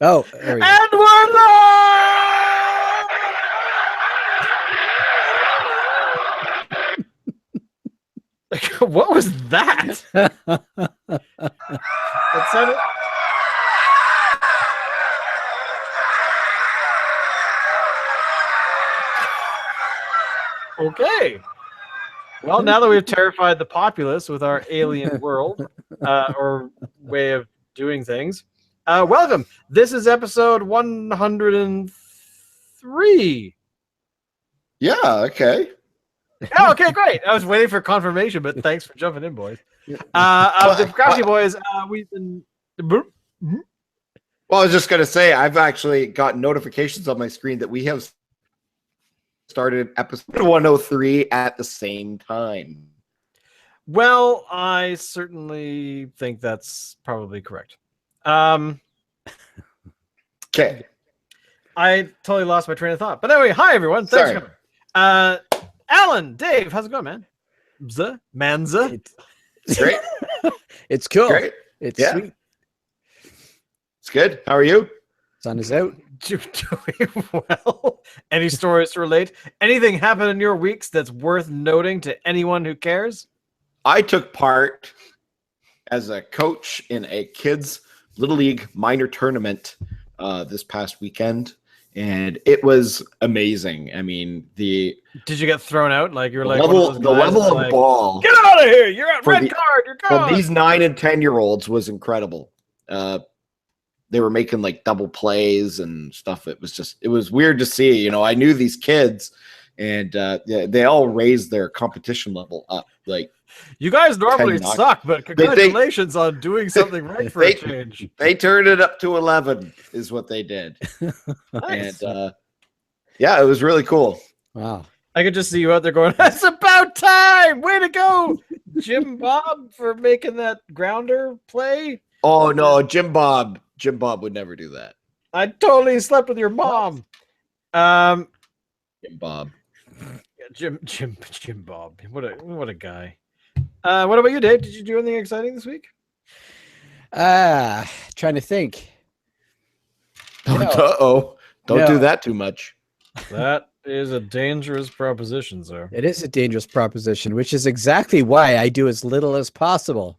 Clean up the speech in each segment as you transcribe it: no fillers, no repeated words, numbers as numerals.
Oh, there we go. And we're live! What was that? It sounded... Okay. Well, now that we've terrified the populace with our alien world or way of doing things, welcome. This is episode 103. Yeah, okay. Oh, okay, great. I was waiting for confirmation, but thanks for jumping in, boys. The Crafty boys, we've been... Well, I was just going to say, I've actually got notifications on my screen that we have started episode 103 at the same time. Well, I certainly think that's probably correct. Okay. I totally lost my train of thought. But anyway, hi, everyone. Thanks for coming. Alan, Dave, how's it going, man? Manza? It's great. It's cool. Great. It's sweet. It's good. How are you? Sun is out. Doing well. Any stories to relate? Anything happen in your weeks that's worth noting to anyone who cares? I took part as a coach in a kids' Little League minor tournament this past weekend, and it was amazing. I mean, did you get thrown out? Like you're like level of ball. Get out of here! You're out. Red card. You're gone. For these 9 and 10-year-olds was incredible. They were making like double plays and stuff. It was weird to see. You know, I knew these kids, and they all raised their competition level up. Like, you guys normally suck, but congratulations on doing something right for a change. They turned it up to 11, is what they did. Nice. And yeah, it was really cool. Wow. I could just see you out there going, "It's about time! Way to go, Jim Bob, for making that grounder play." Oh no, Jim Bob would never do that. I totally slept with your mom. Jim Bob. Jim Bob. What a guy. What about you, Dave? Did you do anything exciting this week? Trying to think. Don't do that too much. That is a dangerous proposition, sir. It is a dangerous proposition, which is exactly why I do as little as possible.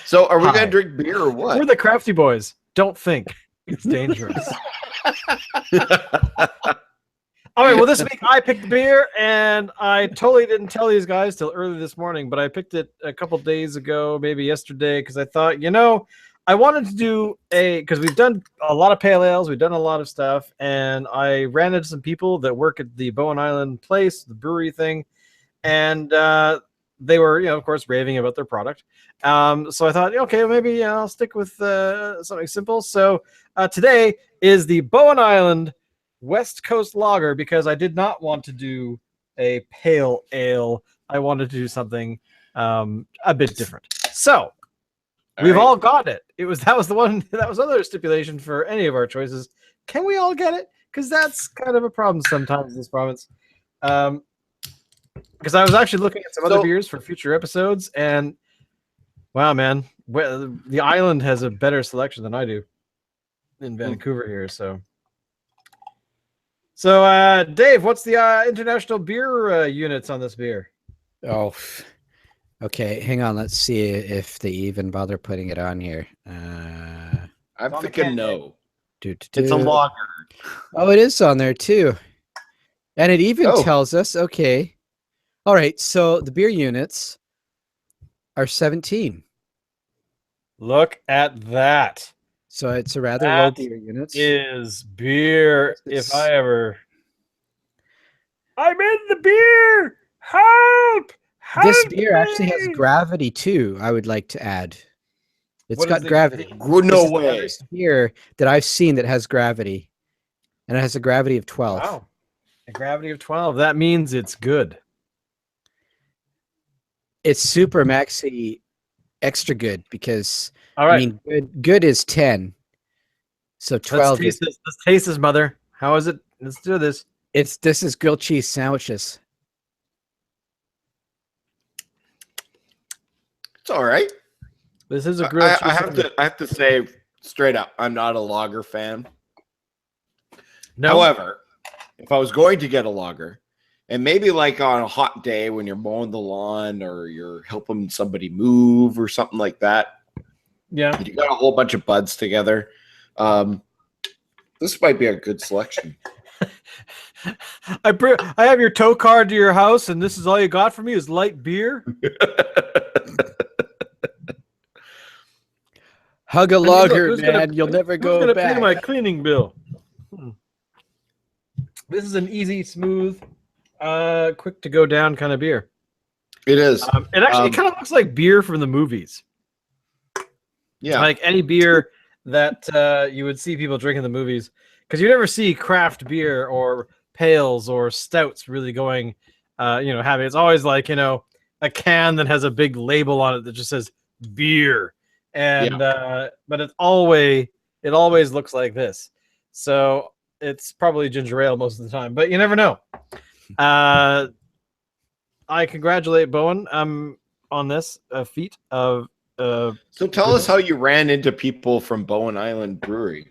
So are we going to drink beer or what? We're the Crafty boys. Don't think. It's dangerous. All right, well, this week I picked the beer, and I totally didn't tell these guys till early this morning, but I picked it a couple days ago, maybe yesterday, because I thought, I wanted to do because we've done a lot of pale ales, we've done a lot of stuff, and I ran into some people that work at the Bowen Island place, the brewery thing, and they were, of course, raving about their product. So I thought, okay, maybe I'll stick with something simple. So today is the Bowen Island Westcoast Lager, because I did not want to do a pale ale. I wanted to do something a bit different. So we've all got it. That was another stipulation for any of our choices. Can we all get it? Because that's kind of a problem sometimes in this province. Because I was actually looking at some other beers for future episodes, and wow, man, the island has a better selection than I do in Vancouver here. So, Dave, what's the international beer units on this beer? Oh, okay. Hang on. Let's see if they even bother putting it on here. I'm thinking no. It's a lager. Oh, it is on there too. And it even tells us, okay. All right. So the beer units are 17. Look at that. So it's a rather low beer units. Is beer if I ever... I'm in the beer! Help! This beer actually has gravity too, I would like to add. It's got gravity. No way. Beer that I've seen that has gravity. And it has a gravity of 12. Wow. A gravity of 12. That means it's good. It's super maxi extra good because... All right. I mean, good is 10. So 12. Let's taste this, mother. How is it? Let's do this. This is grilled cheese sandwiches. It's all right. This is a grilled cheese. I have to say, straight up, I'm not a lager fan. No. However, if I was going to get a lager, and maybe like on a hot day when you're mowing the lawn or you're helping somebody move or something like that, Yeah, you got a whole bunch of buds together. This might be a good selection. I have your tow card to your house, and this is all you got for me is light beer. Hug a lager, man. You'll never go gonna back. pay my cleaning bill? This is an easy, smooth, quick to go down kind of beer. It is. It actually kind of looks like beer from the movies. Yeah, like any beer that you would see people drink in the movies, because you never see craft beer or pales or stouts really going, having. It's always like a can that has a big label on it that just says beer, and but it always looks like this. So it's probably ginger ale most of the time, but you never know. I congratulate Bowen on this feat of. So tell us how you ran into people from Bowen Island Brewing.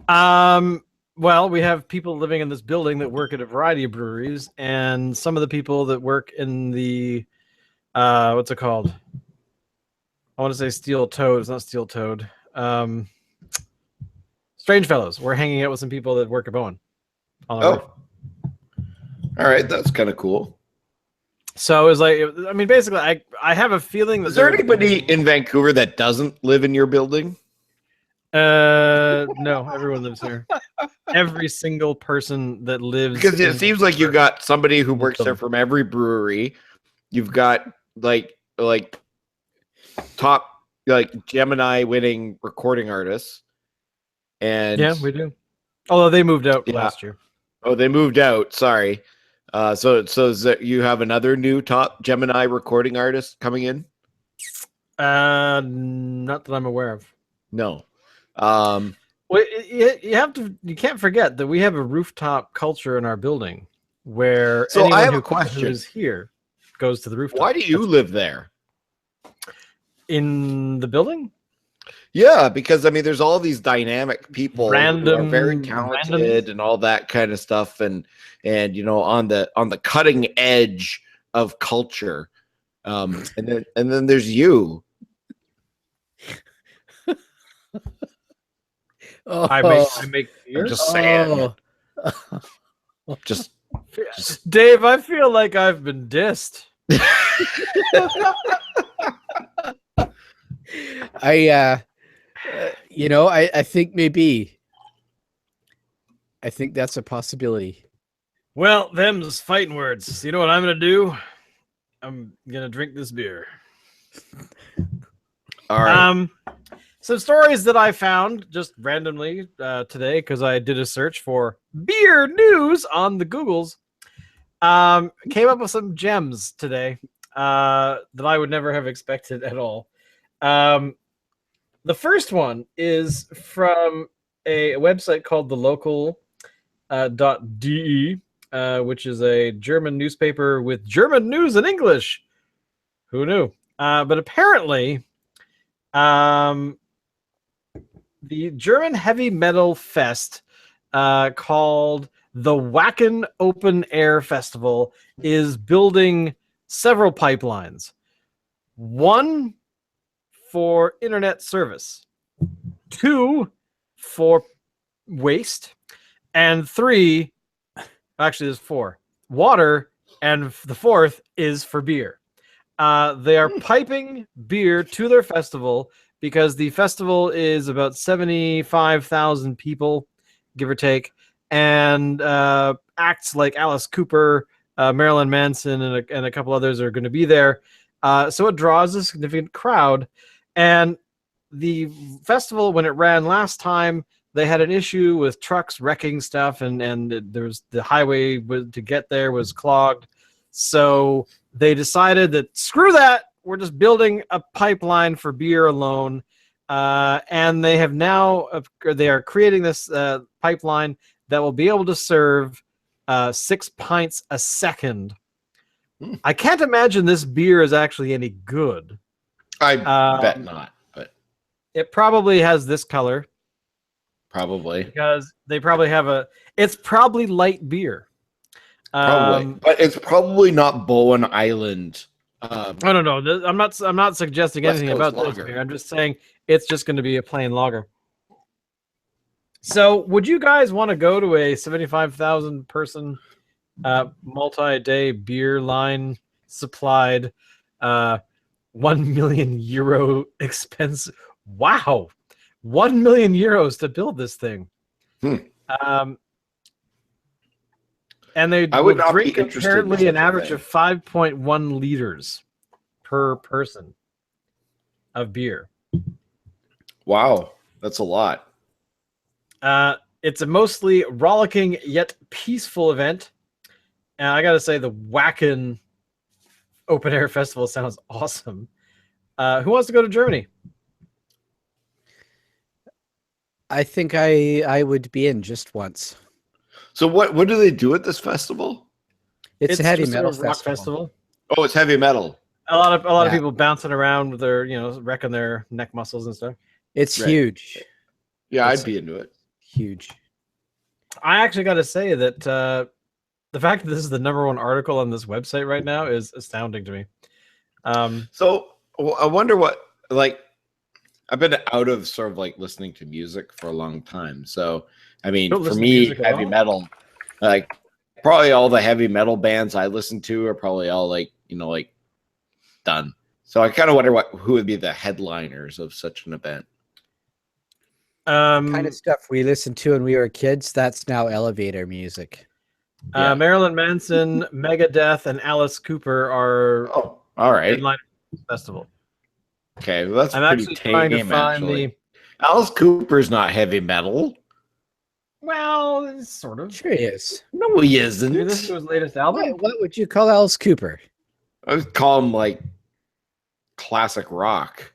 Well, we have people living in this building that work at a variety of breweries, and some of the people that work in the what's it called? I want to say Steel Toad. It's not Steel Toad. Strange Fellows. We're hanging out with some people that work at Bowen. All right, that's kind of cool. So it was like, basically, I have a feeling that is there anybody in Vancouver that doesn't live in your building? No, everyone lives here. Every single person that lives, because it seems like you got somebody who works there from every brewery. You've got like top Gemini winning recording artists, and yeah, we do. Although they moved out last year. Oh, they moved out. Sorry. So is that you have another new top Gemini recording artist coming in? Not that I'm aware of. No. Well, you can't forget that we have a rooftop culture in our building where anyone who questions here goes to the rooftop. Why do you live there? In the buildon? Yeah, because there's all these dynamic people who are very talented and all that kind of stuff, and on the cutting edge of culture, and then there's you. I make beer? I'm just saying. Just Dave, I feel like I've been dissed. I think maybe. I think that's a possibility. Well, them's fighting words. You know what I'm going to do? I'm going to drink this beer. All right. Some stories that I found just randomly today, because I did a search for beer news on the Googles. Came up with some gems today that I would never have expected at all. The first one is from a website called the local.de, which is a German newspaper with German news in English. Who knew? But apparently, the German heavy metal fest called the Wacken Open Air Festival is building several pipelines. One for internet service, 2 for waste, and 3, actually there's 4, water, and the 4th is for beer. They are piping beer to their festival because the festival is about 75,000 people, give or take, and acts like Alice Cooper, Marilyn Manson, and a couple others are going to be there. So it draws a significant crowd. And the festival, when it ran last time, they had an issue with trucks wrecking stuff, and there was the highway to get there was clogged. So they decided that screw that, we're just building a pipeline for beer alone. And they have now they are creating this pipeline that will be able to serve 6 pints a second. I can't imagine this beer is actually any good. I bet not. But It probably has this color Probably. because they probably have it's probably light beer. Probably. But it's probably not Bowen Island. I don't know. I'm not suggesting anything Westcoast about Lager. this beer. I'm just saying it's just going to be a plain lager. So, would you guys want to go to a 75,000 person multi-day beer line supplied 1 million euro expense? Wow, 1 million euros to build this thing. And they would drink apparently an average of 5.1 liters per person of beer. Wow, that's a lot. It's a mostly rollicking yet peaceful event. And I got to say, the Wacken Open Air Festival sounds awesome. Who wants to go to Germany? I think I would be in just once. So what do they do at this festival? It's a heavy just metal rock festival. Oh, it's heavy metal. A lot of people bouncing around with their, wrecking their neck muscles and stuff. It's huge. Yeah, I'd be into it. Huge. I actually got to say that the fact that this is the #1 article on this website right now is astounding to me. So I wonder what, like, I've been out of sort of like listening to music for a long time. So, I mean, for me, heavy metal, like probably all the heavy metal bands I listen to are probably all like, done. So I kind of wonder who would be the headliners of such an event. Kind of stuff we listened to when we were kids, that's now elevator music. Marilyn Manson, Megadeth, and Alice Cooper are all right. headliners of the festival. Okay, well, that's I'm pretty actually trying to tame, find actually. Alice Cooper's not heavy metal. Well, sort of. Sure he is. No, he isn't. Dude, this is his latest album. What would you call Alice Cooper? I would call him like classic rock.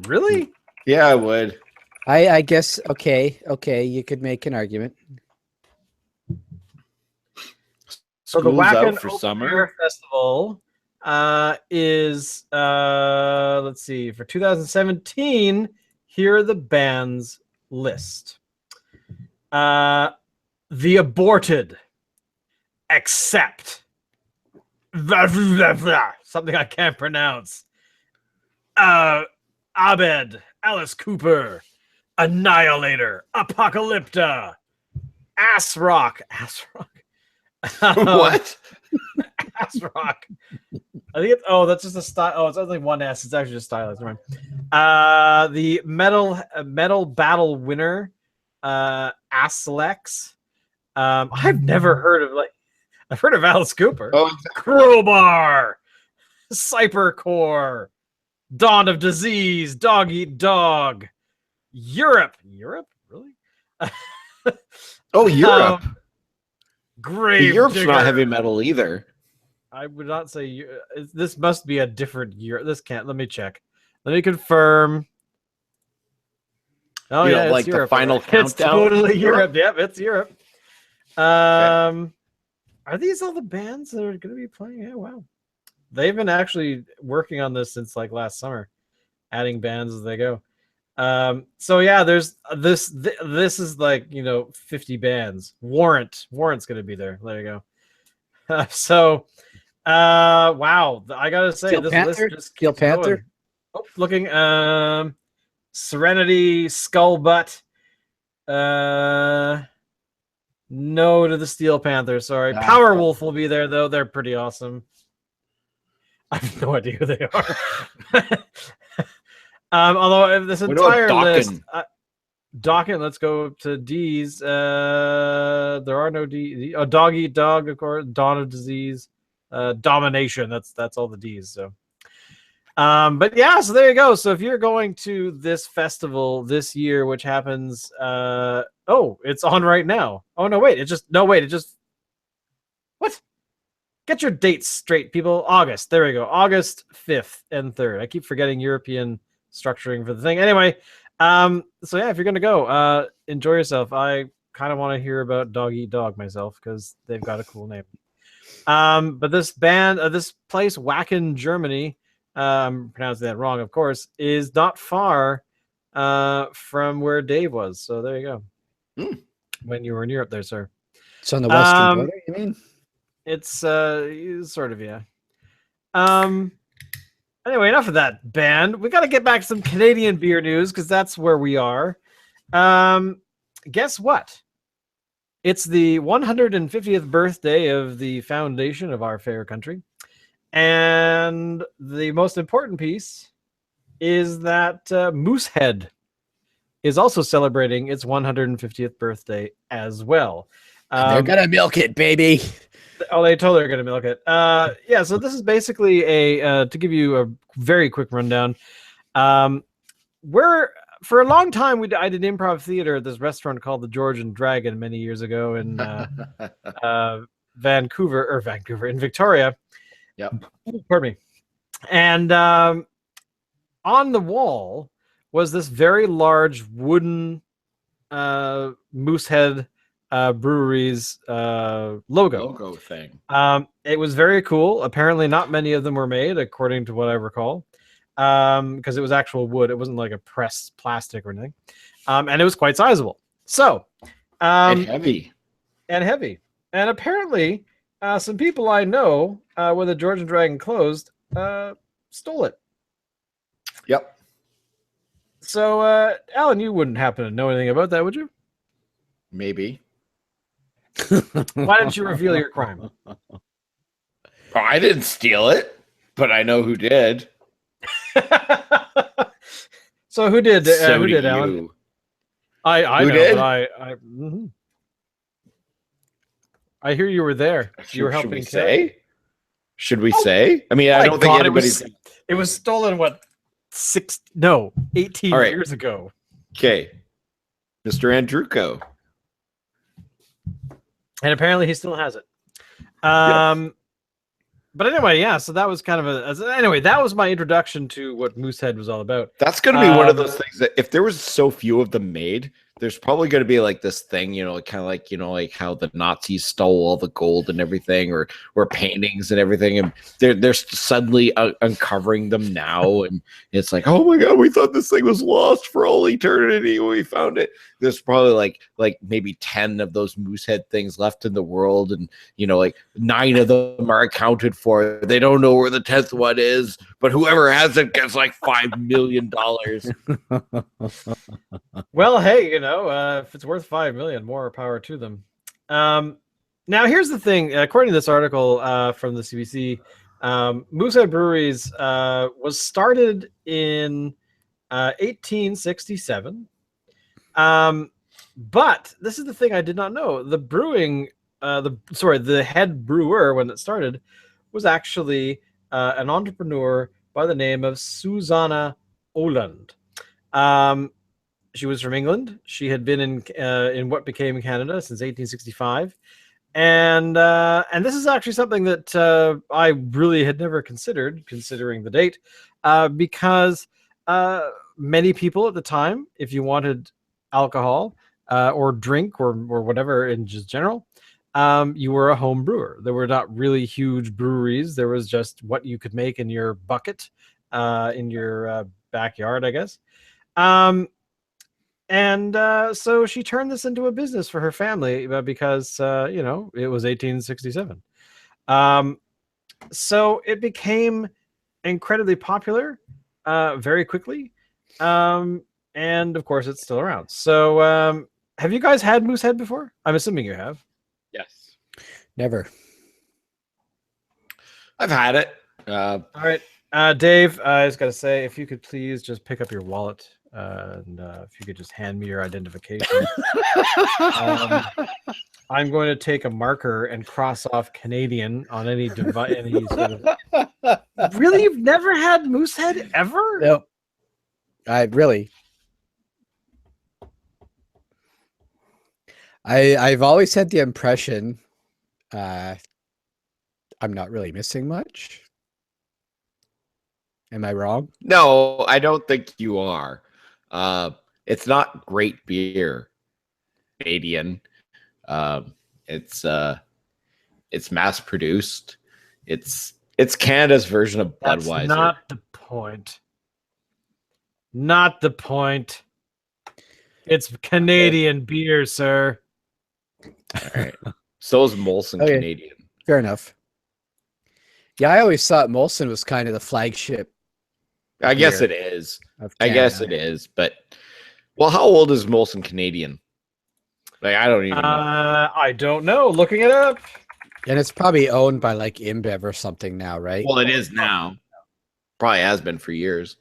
Really? Yeah, I would. I guess okay, you could make an argument. So the School's Wacken out for Open summer Air Festival is let's see, for 2017. Here are the bands list. The Aborted, Accept, something I can't pronounce. Abed, Alice Cooper, Annihilator, Apocalypta, Ass Rock. What? Ass Rock. I think it's that's just a style. Oh, it's only one S. It's actually just stylized. Never mind. The metal battle winner, Aslex. I've never heard of I've heard of Alice Cooper. Oh, Crowbar, Cybercore, Dawn of Disease, Dog Eat Dog, Europe, really? oh, Europe. Grave Europe's Digger. not heavy metal either. I would not say this must be a different year. This can't. Let me check. Let me confirm. Oh yeah, like Europe. the final countdown. It's totally Europe. Yep, it's Europe. Okay. Are these all the bands that are going to be playing? Yeah, wow. They've been actually working on this since like last summer, adding bands as they go. So yeah, there's this is like 50 bands. Warrant's going to be there. There you go. So wow, I gotta say, this list just Steel Panther. Oh, looking Serenity, Skullbutt. No to the Steel Panther. Sorry, Powerwolf will be there though. They're pretty awesome. I have no idea who they are. Although if this entire list, Dawkins, let's go to D's. There are no D. Dog Eat Dog, of course. Dawn of Disease, Domination. That's all the D's. So, but yeah, so there you go. So if you're going to this festival this year, which happens, it's on right now. Oh no, wait, what? Get your dates straight, people. August. There we go. August 5th and 3rd. I keep forgetting European structuring for the thing. Anyway, so yeah, if you're gonna go, enjoy yourself. I kind of want to hear about Dog Eat Dog myself because they've got a cool name. But this band, this place, Wacken, Germany, I'm pronouncing that wrong, of course, is not far from where Dave was. So there you go. When you were in Europe there, sir. It's on the western border, you mean? It's sort of, yeah. Anyway, enough of that band. We got to get back to some Canadian beer news because that's where we are. Guess what? It's the 150th birthday of the foundation of our fair country. And the most important piece is that Moosehead is also celebrating its 150th birthday as well. They're going to milk it, baby. Oh, they totally are going to milk it. Yeah, so this is basically to give you a very quick rundown. For a long time, I did improv theater at this restaurant called the George and Dragon many years ago in in Victoria. Yep. Pardon me. And on the wall was this very large wooden Moosehead Brewery's logo thing. It was very cool. Apparently, not many of them were made, according to what I recall, because it was actual wood. It wasn't like a pressed plastic or anything, and it was quite sizable. So, and heavy. And apparently, some people I know, when the George and Dragon closed, stole it. Yep. So, Alan, you wouldn't happen to know anything about that, would you? Maybe. Why didn't you reveal your crime? Oh, I didn't steal it, but I know who did. So who did? Who did, you. Alan? I who know, did? but I hear you were there. You were helping. Should we say? I mean, I don't think anybody's. It was stolen. What? 18 years ago. Okay, Mr. Andruko. And apparently he still has it. Yes. But anyway, yeah, so that was kind of anyway, that was my introduction to what Moosehead was all about. That's going to be one of those things that if there was so few of them made, there's probably going to be like this thing, kind of like, like how the Nazis stole all the gold and everything, or paintings and everything. And they're suddenly uncovering them now. And it's like, oh my God, we thought this thing was lost for all eternity when we found it. There's probably like maybe 10 of those Moosehead things left in the world. And, like 9 of them are accounted for. They don't know where the 10th one is, but whoever has it gets like $5 million. Well, hey, if it's worth $5 million, more power to them. Now, here's the thing. According to this article from the CBC, Moosehead Breweries was started in 1867. But this is the thing I did not know. The head brewer when it started was actually an entrepreneur by the name of Susanna Oland. She was from England. She had been in what became Canada since 1865, and this is actually something that I really had never considered, considering the date, because many people at the time, if you wanted alcohol or drink or whatever in just general, you were a home brewer. There were not really huge breweries. There was just what you could make in your bucket, in your backyard, I guess. So she turned this into a business for her family because, it was 1867. So it became incredibly popular very quickly. And of course, it's still around. So have you guys had Moosehead before? I'm assuming you have. Yes. Never. I've had it. All right. Dave, I just got to say, if you could please just pick up your wallet and if you could just hand me your identification. I'm going to take a marker and cross off Canadian on any device. Really? You've never had Moosehead ever? No. I've always had the impression I'm not really missing much. Am I wrong? No, I don't think you are. It's not great beer, Canadian. It's mass produced. It's Canada's version of Budweiser. That's not the point. Not the point. It's Canadian beer, sir. All right. So is Molson Okay. Canadian. Fair enough. Yeah, I always thought Molson was kind of the flagship. I guess beer it is. of I guess Canada. it is. But, well, how old is Molson Canadian? Like, I don't even know. I don't know. Looking it up. And it's probably owned by like InBev or something now, right? Well, it is now. Probably has been for years.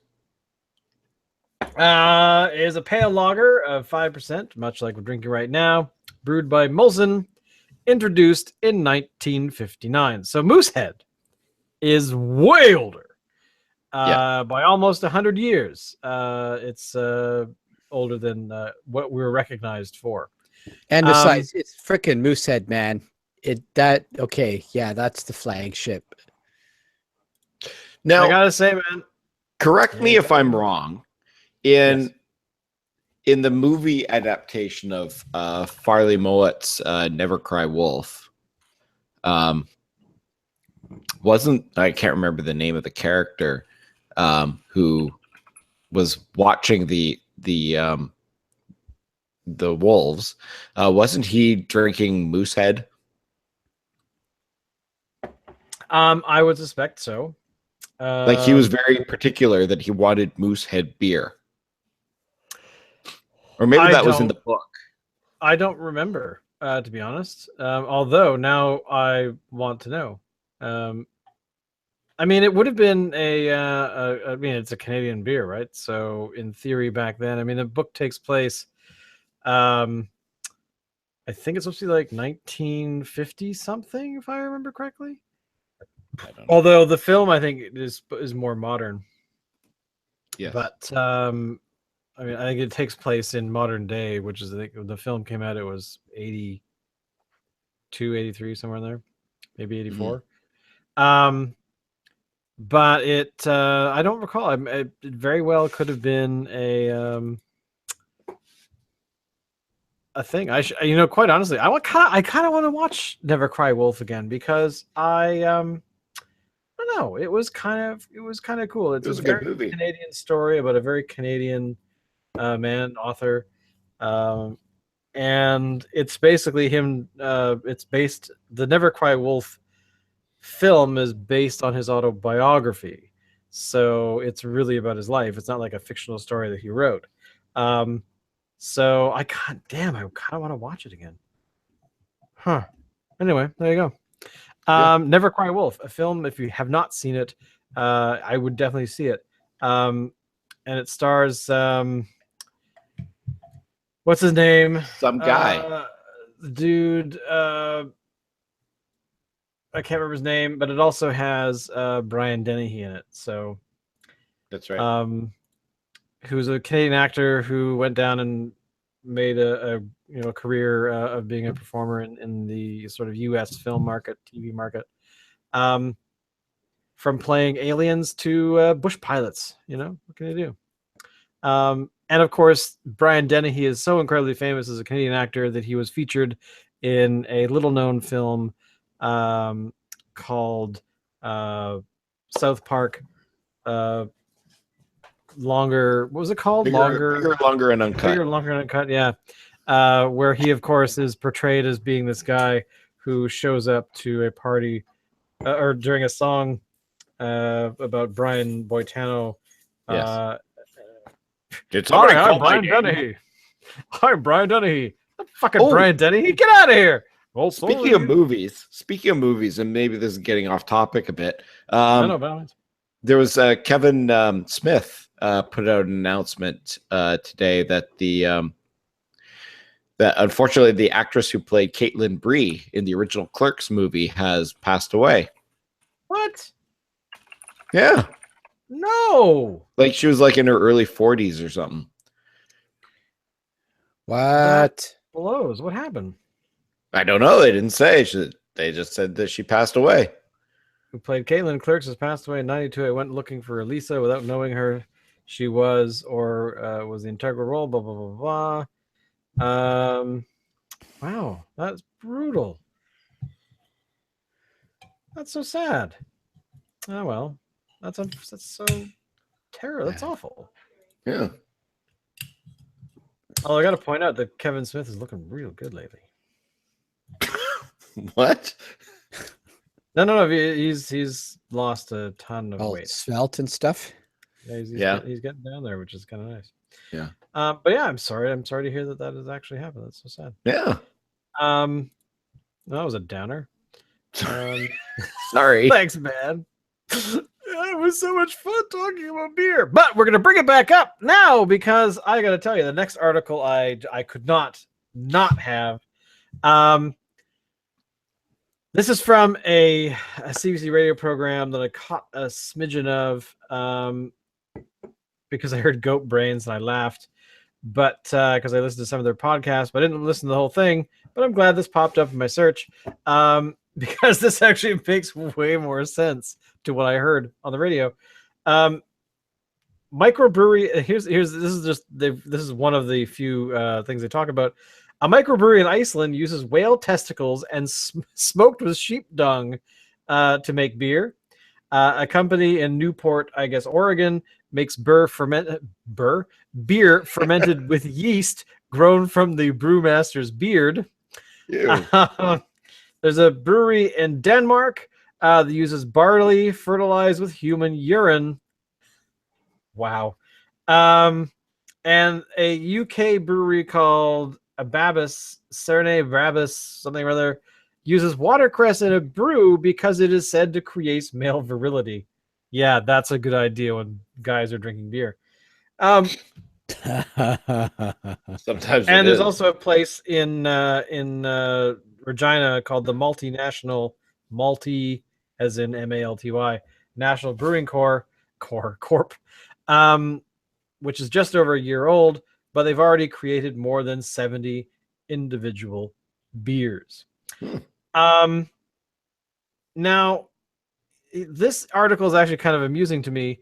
Is a pale lager of 5%, much like we're drinking right now, brewed by Molson, introduced in 1959. So Moosehead is way older. By almost 100 years. It's older than what we were recognized for. And besides, it's freaking Moosehead, man. That's the flagship. Now, I gotta say, man, correct me if I'm wrong. In the movie adaptation of Farley Mowat's Never Cry Wolf, wasn't, I can't remember the name of the character who was watching the wolves, wasn't he drinking Moosehead? I would suspect so. Like, he was very particular that he wanted Moosehead beer. Or maybe that was in the book. I don't remember, to be honest. Although now I want to know. I mean, it would have been I mean, it's a Canadian beer, right? So in theory back then, I mean, the book takes place, I think it's supposed to be like 1950 something, if I remember correctly. I don't know. Although the film, I think, is more modern. Yes. But I mean, I think it takes place in modern day, which is, I think, when the film came out, it was 82, 83, somewhere in there, maybe 84. But it, I don't recall. It very well could have been a thing. Quite honestly, I kind of want to watch Never Cry Wolf again, because I don't know. It was kind of cool. It was a good very movie. Canadian story about a very Canadian author, and it's basically him. The Never Cry Wolf film is based on his autobiography, so it's really about his life. It's not like a fictional story that he wrote. So I kind of want to watch it again. Huh. Anyway, there you go. Never Cry Wolf, a film. If you have not seen it, I would definitely see it. And it stars what's his name? Some guy. Dude. I can't remember his name, but it also has Brian Dennehy in it. So that's right. Who's a Canadian actor who went down and made a career of being a performer in the sort of U.S. film market, TV market, from playing aliens to bush pilots. What can you do? And of course, Brian Dennehy is so incredibly famous as a Canadian actor that he was featured in a little-known film called South Park. Longer, what was it called? Bigger, longer, and uncut. Bigger, longer, and uncut. Yeah, where he, of course, is portrayed as being this guy who shows up to a party or during a song about Brian Boitano. Yes. I'm Brian Dennehy. I'm Brian Dennehy. Fucking Brian Dennehy. Get out of here. Well, speaking of movies, and maybe this is getting off topic a bit. There was Kevin Smith put out an announcement today that that unfortunately the actress who played Caitlin Bree in the original Clerks movie has passed away. What? Yeah. No. Like, she was like in her early 40s or something. What? That blows. What happened? I don't know. They didn't say. They just said that she passed away. Who played Caitlin Clerks has passed away in 92. I went looking for Elisa without knowing her. She was was the integral role. Blah blah blah blah. Wow, that's brutal. That's so sad. Oh well, that's so terrible. That's awful. Yeah. Oh, I got to point out that Kevin Smith is looking real good lately. What? No. He's lost a ton of All weight. svelte and stuff. Yeah, he's getting down there, which is kind of nice. Yeah. But yeah, I'm sorry to hear that has actually happened. That's so sad. Yeah. That was a downer. Sorry. Thanks, man. It was so much fun talking about beer, but we're gonna bring it back up now because I gotta tell you, the next article I could not have. This is from a CBC radio program that I caught a smidgen of because I heard Goat Brains and I laughed, but because I listened to some of their podcasts, but I didn't listen to the whole thing. But I'm glad this popped up in my search because this actually makes way more sense to what I heard on the radio. Microbrewery. This is one of the few things they talk about. A microbrewery in Iceland uses whale testicles and smoked with sheep dung to make beer. A company in Newport, I guess, Oregon, makes beer fermented with yeast grown from the brewmaster's beard. There's a brewery in Denmark that uses barley fertilized with human urine. Wow. And a UK brewery called Babas, something or other, uses watercress in a brew because it is said to create male virility. Yeah, that's a good idea when guys are drinking beer. Sometimes. And there's also a place in Regina called the Multinational Multi, as in MALTY, National Brewing Corp, which is just over a year old, but they've already created more than 70 individual beers. Now, this article is actually kind of amusing to me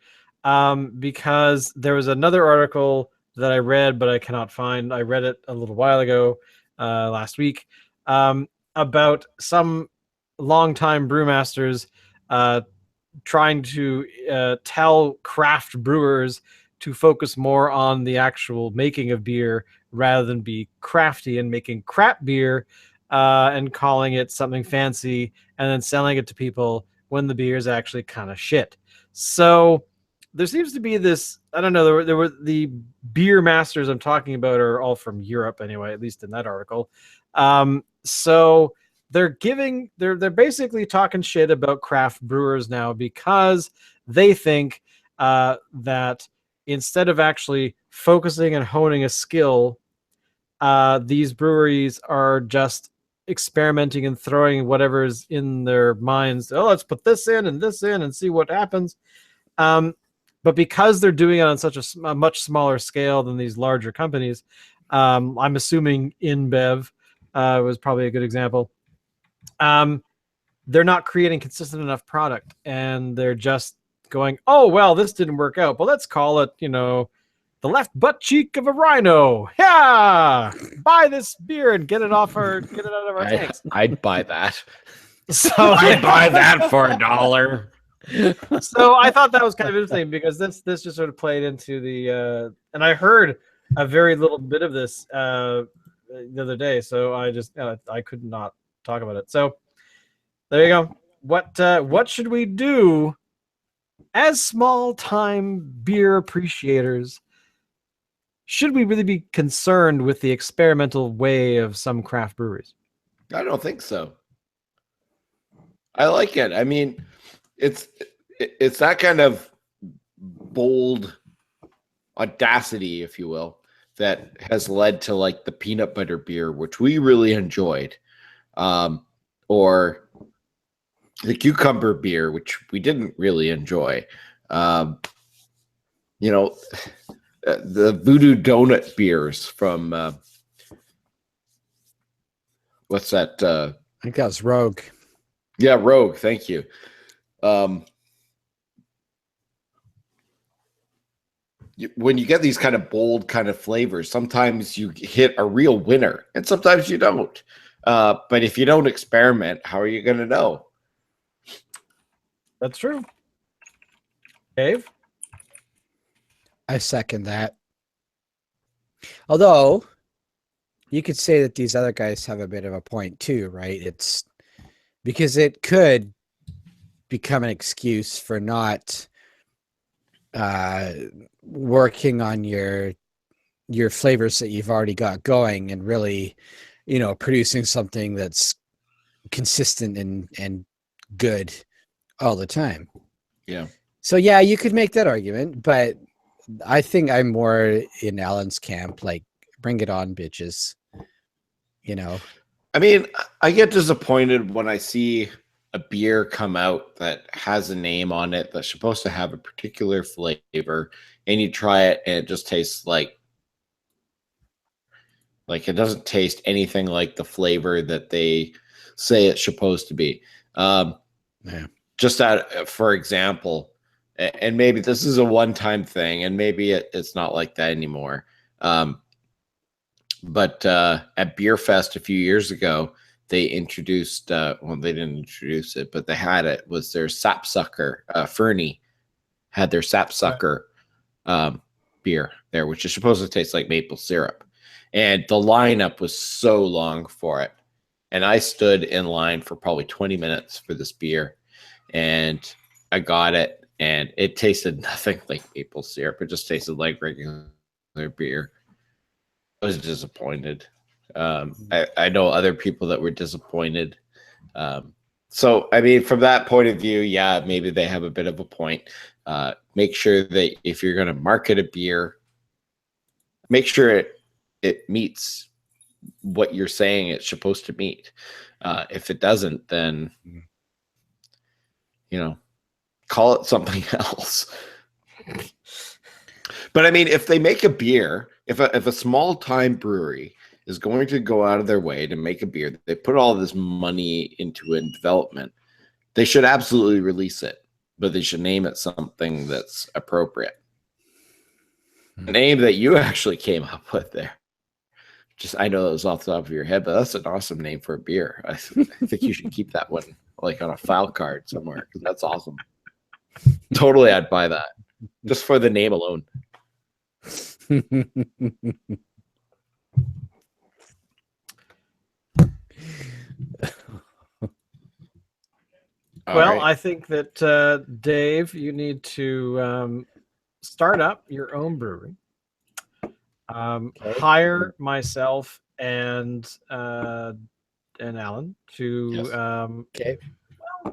because there was another article that I read, but I cannot find. I read it a little while ago, last week, about some longtime brewmasters trying to tell craft brewers to focus more on the actual making of beer rather than be crafty and making crap beer and calling it something fancy and then selling it to people when the beer is actually kind of shit. So there seems to be this, I don't know, there were the beer masters I'm talking about are all from Europe anyway, at least in that article. So they're basically talking shit about craft brewers now because they think that instead of actually focusing and honing a skill, these breweries are just experimenting and throwing whatever's in their minds. Oh, let's put this in and see what happens. But because they're doing it on such a much smaller scale than these larger companies, I'm assuming InBev was probably a good example. They're not creating consistent enough product, and they're just going, oh, well, this didn't work out, but let's call it, the left butt cheek of a rhino. Yeah, buy this beer and get it out of our tanks. I'd buy that. So I'd buy that for $1. So I thought that was kind of interesting because this just sort of played into the and I heard a very little bit of this the other day, so I just I could not talk about it. So there you go. What should we do as small-time beer appreciators? Should we really be concerned with the experimental way of some craft breweries? I don't think so. I like it. I mean, it's that kind of bold audacity, if you will, that has led to like the peanut butter beer, which we really enjoyed, or the cucumber beer, which we didn't really enjoy. The Voodoo Donut beers from what's that? I think that was Rogue. Yeah, Rogue. Thank you. When you get these kind of bold kind of flavors, sometimes you hit a real winner, and sometimes you don't. But if you don't experiment, how are you going to know? That's true. Dave? I second that. Although you could say that these other guys have a bit of a point too, right? It's because it could become an excuse for not working on your flavors that you've already got going and really, producing something that's consistent and good all the time. Yeah. So yeah, you could make that argument, but I think I'm more in Alan's camp, like bring it on, bitches. I mean, I get disappointed when I see a beer come out that has a name on it that's supposed to have a particular flavor, and you try it and it just tastes like it doesn't taste anything like the flavor that they say it's supposed to be. Just for example, and maybe this is a one-time thing, and maybe it's not like that anymore. But at Beer Fest a few years ago, they introduced, well, they didn't introduce it, but they had it, was their sapsucker. Fernie had their sapsucker beer there, which is supposed to taste like maple syrup. And the lineup was so long for it. And I stood in line for probably 20 minutes for this beer. And I got it, and it tasted nothing like maple syrup. It just tasted like regular beer. I was disappointed. I know other people that were disappointed. So, I mean, from that point of view, yeah, maybe they have a bit of a point. Make sure that if you're going to market a beer, make sure it meets what you're saying it's supposed to meet. If it doesn't, then, call it something else. But I mean, if they make a beer, if a small time brewery is going to go out of their way to make a beer, they put all this money into it in development, they should absolutely release it, but they should name it something that's appropriate. A name that you actually came up with there. I know it was off the top of your head, but that's an awesome name for a beer. I think you should keep that one like on a file card somewhere, because that's awesome. Totally, I'd buy that just for the name alone. Well, I think that Dave, you need to start up your own brewery. Hire myself and Alan to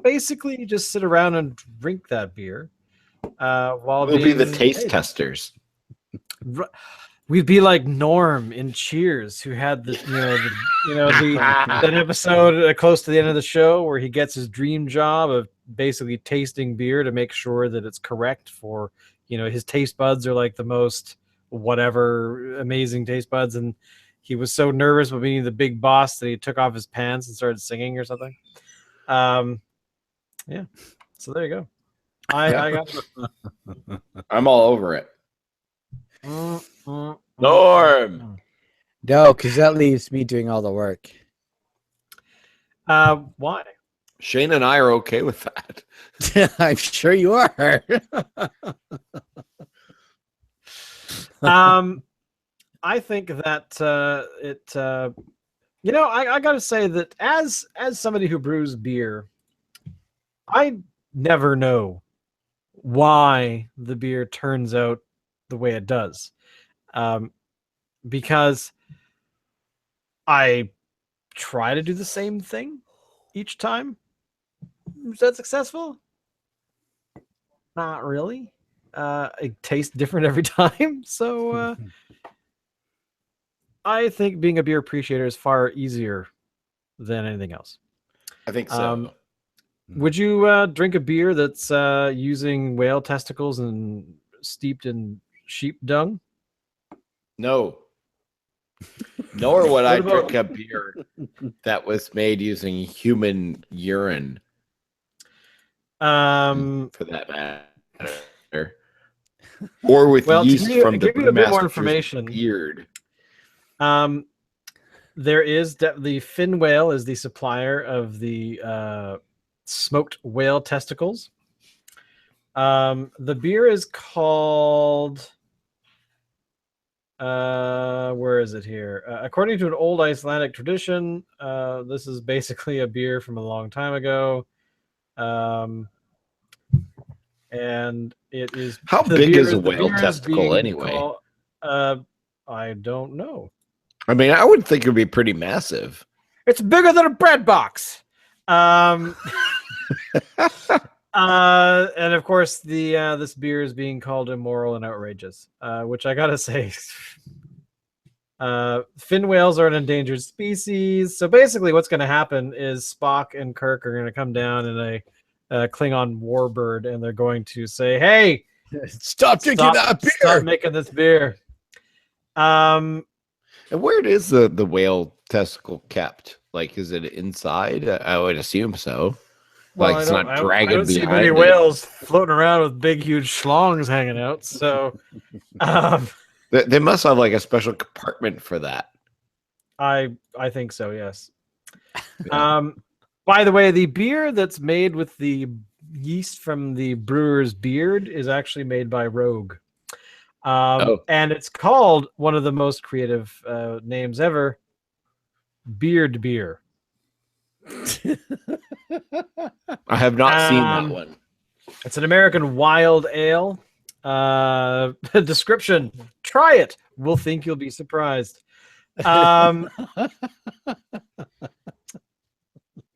basically just sit around and drink that beer while we'll be the taste testers. We'd be like Norm in Cheers, who had that episode close to the end of the show where he gets his dream job of basically tasting beer to make sure that it's correct for, his taste buds are like the most whatever amazing taste buds, and he was so nervous about being the big boss that he took off his pants and started singing or something. Yeah. So there you go. I got I'm all over it. Norm. No, because that leaves me doing all the work. Why? Shane and I are okay with that. I'm sure you are. I think that I got to say that as somebody who brews beer, I never know why the beer turns out the way it does, because I try to do the same thing each time. Is that successful? Not really. It tastes different every time. So I think being a beer appreciator is far easier than anything else. I think so. Would you drink a beer that's using whale testicles and steeped in sheep dung? No. Nor would I drink a beer that was made using human urine. For that matter. Or with yeast from the brewmaster's beard. There is the fin whale is the supplier of the smoked whale testicles. The beer is called Where is it here? According to an old Icelandic tradition, this is basically a beer from a long time ago. And it is How big is a whale testicle anyway? I don't know. I mean, I would think it would be pretty massive. It's bigger than a bread box. And of course, this beer is being called immoral and outrageous, which I gotta say, fin whales are an endangered species. So basically, what's going to happen is Spock and Kirk are going to come down in a Klingon warbird, and they're going to say, "Hey, stop drinking that beer! Stop making this beer." And where is the whale testicle kept? Like, is it inside? I would assume so. Well, like, it's not dragging I don't see many whales floating around with big, huge schlongs hanging out. So, they must have like a special compartment for that. I think so. Yes. By the way, the beer that's made with the yeast from the brewer's beard is actually made by Rogue. And it's called one of the most creative names ever, Beard Beer. I have not seen that one. It's an American wild ale. Description: try it. We'll think you'll be surprised.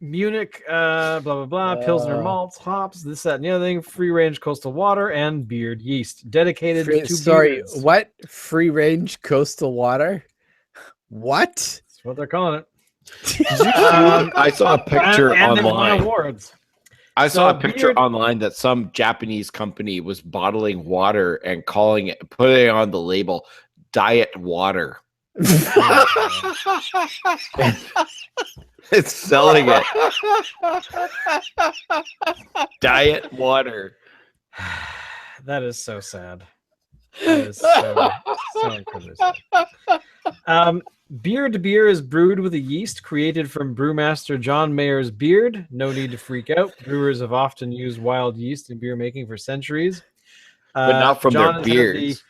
Munich, blah, blah, blah, Pilsner malts, hops, this, that, and the other thing, free-range coastal water, and beard yeast. Dedicated to beards. What? Free-range coastal water? What? That's what they're calling it. I saw a picture online. Awards. I saw a picture online that some Japanese company was bottling water and calling it, putting on the label, diet water. It's selling it. Diet water. That is so sad. That is so incredibly sad. Beard beer is brewed with a yeast created from brewmaster John Mayer's beard. No need to freak out. Brewers have often used wild yeast in beer making for centuries. But not from their beards.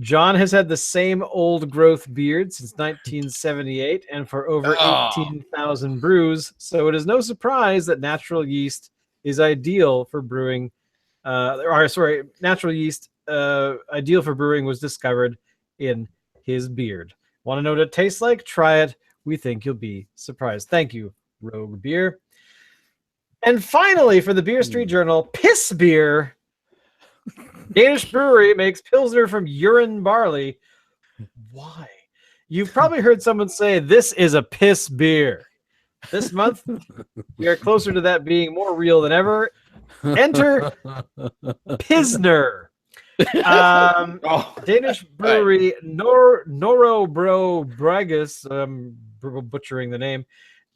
John has had the same old growth beard since 1978 and for over 18,000 brews. So it is no surprise that natural yeast is ideal for brewing. Natural yeast ideal for brewing was discovered in his beard. Want to know what it tastes like? Try it. We think you'll be surprised. Thank you, Rogue Beer. And finally, for the Beer Street Journal, piss beer. Danish brewery makes Pilsner from urine barley. Why? You've probably heard someone say, this is a piss beer. This month, we are closer to that being more real than ever. Enter Pilsner. Danish brewery Norobro Bragus, butchering the name,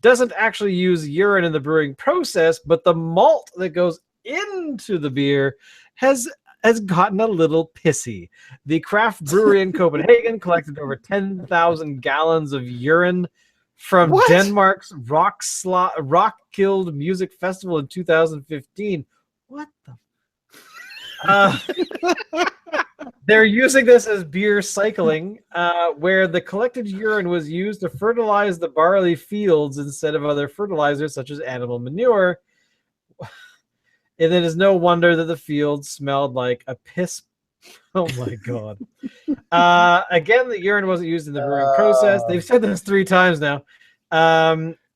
doesn't actually use urine in the brewing process, but the malt that goes into the beer has gotten a little pissy. The craft brewery in Copenhagen collected over 10,000 gallons of urine from Denmark's Rock-Killed Music Festival in 2015. What the? They're using this as beer cycling, where the collected urine was used to fertilize the barley fields instead of other fertilizers such as animal manure. And it is no wonder that the field smelled like a piss. Oh my God. Again, the urine wasn't used in the brewing process. They've said this 3 times now.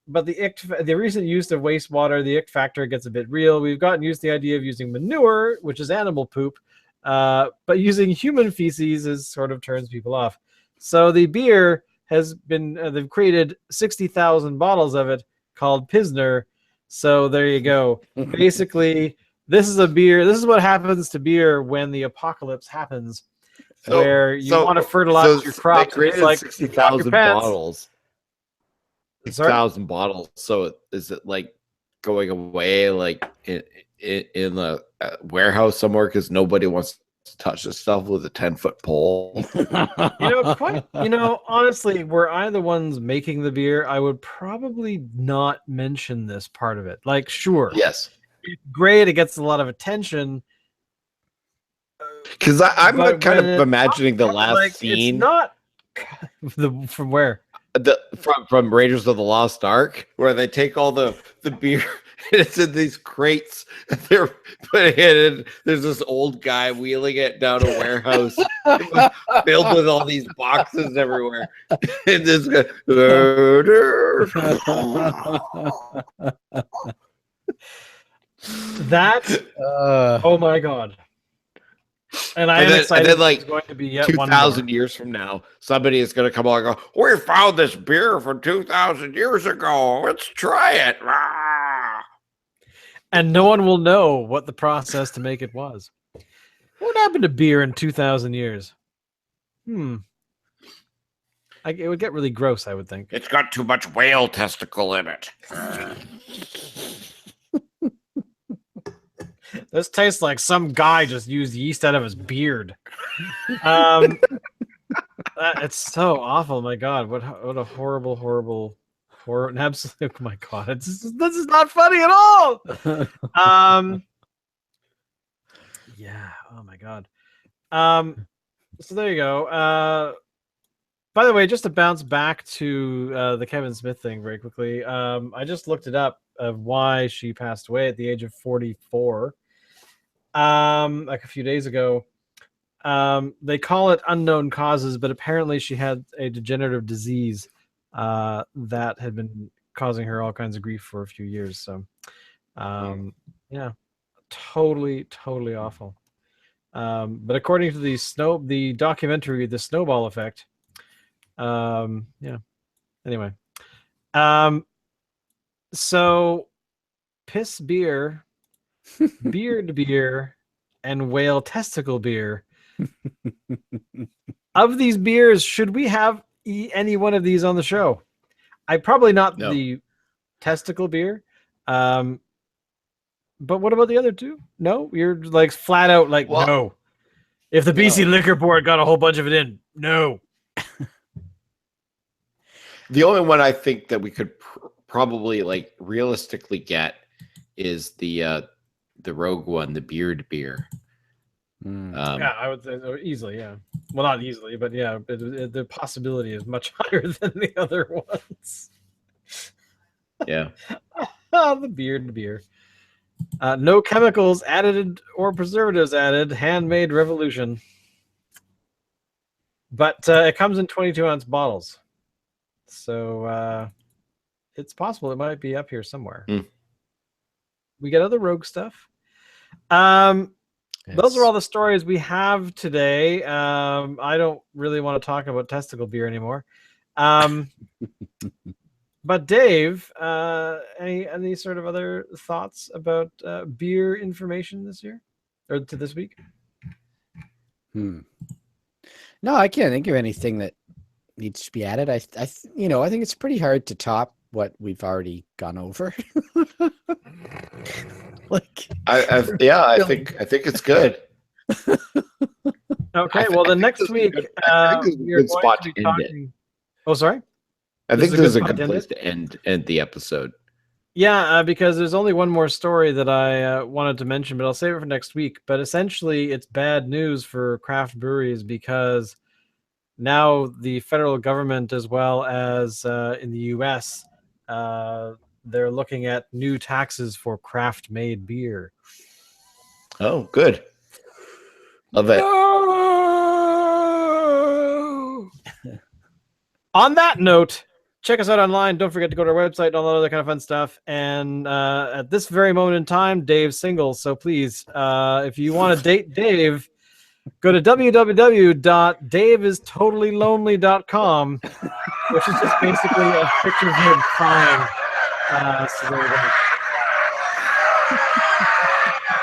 But the recent use of wastewater, the ick factor gets a bit real. We've gotten used to the idea of using manure, which is animal poop. But using human feces sort of turns people off. So the beer has been, they've created 60,000 bottles of it called Pilsner. So there you go. Basically, this is a beer. This is what happens to beer when the apocalypse happens, where you want to fertilize your crops. They created like 60,000 bottles. 6,000 bottles. So is it like going away like in the warehouse somewhere because nobody wants to touch this stuff with a 10-foot pole? Honestly, were I the ones making the beer, I would probably not mention this part of it. Like, sure, yes, it's great, it gets a lot of attention. Because I'm kind of imagining the last scene. From where? From Raiders of the Lost Ark, where they take all the beer and it's in these crates. They're putting it in. There's this old guy wheeling it down a warehouse filled with all these boxes everywhere. And this guy, that. Oh my god! And I'm excited. And then, like, it's going to be yet 2,000 years from now, somebody is going to come along and go, "We found this beer from 2,000 years ago. Let's try it." And no one will know what the process to make it was. What happened to beer in 2,000 years? It would get really gross, I would think. It's got too much whale testicle in it. This tastes like some guy just used yeast out of his beard. It's so awful. My God, what a horrible. Absolute. Oh my God, this is not funny at all. Yeah. Oh my God. So there you go. By the way, just to bounce back to the Kevin Smith thing very quickly, I just looked it up of why she passed away at the age of 44. Like a few days ago. They call it unknown causes, but apparently she had a degenerative disease that had been causing her all kinds of grief for a few years. So, yeah, totally awful. But according to the documentary, The Snowball Effect, yeah. Anyway, so piss beer, beard beer, and whale testicle beer. Of these beers, should we have any one of these on the show? Probably not the testicle beer. But what about the other two? No, you're like flat out like no. If the BC Liquor Board got a whole bunch of it in, no. The only one I think that we could probably like realistically get is the Rogue one, the beard beer. Yeah, I would say easily. Yeah, well, not easily, but yeah, the possibility is much higher than the other ones. Yeah, the beard beer. No chemicals added or preservatives added. Handmade revolution. But it comes in 22-ounce bottles, so it's possible it might be up here somewhere. We got other Rogue stuff. Yes. Those are all the stories we have today. I don't really want to talk about testicle beer anymore. But Dave, any sort of other thoughts about beer information this year or to this week? No, I can't think of anything that needs to be added. I think it's pretty hard to top what we've already gone over. Like, I think it's good. Okay, well, the next week we're going to be talking. Oh, sorry. I think this is a good place to end the episode. Yeah, because there's only one more story that I wanted to mention, but I'll save it for next week. But essentially, it's bad news for craft breweries because now the federal government, as well as in the U.S., they're looking at new taxes for craft-made beer. Oh, good. Love it. No! On that note, check us out online. Don't forget to go to our website and all that other kind of fun stuff. And at this very moment in time, Dave's single. So please, if you want to date Dave, go to www.daveistotallylonely.com, which is just basically a picture of him crying. So there we go.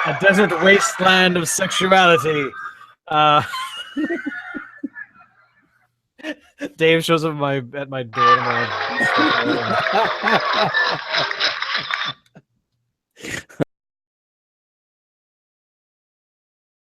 A desert wasteland of sexuality. Dave shows up at my door tomorrow.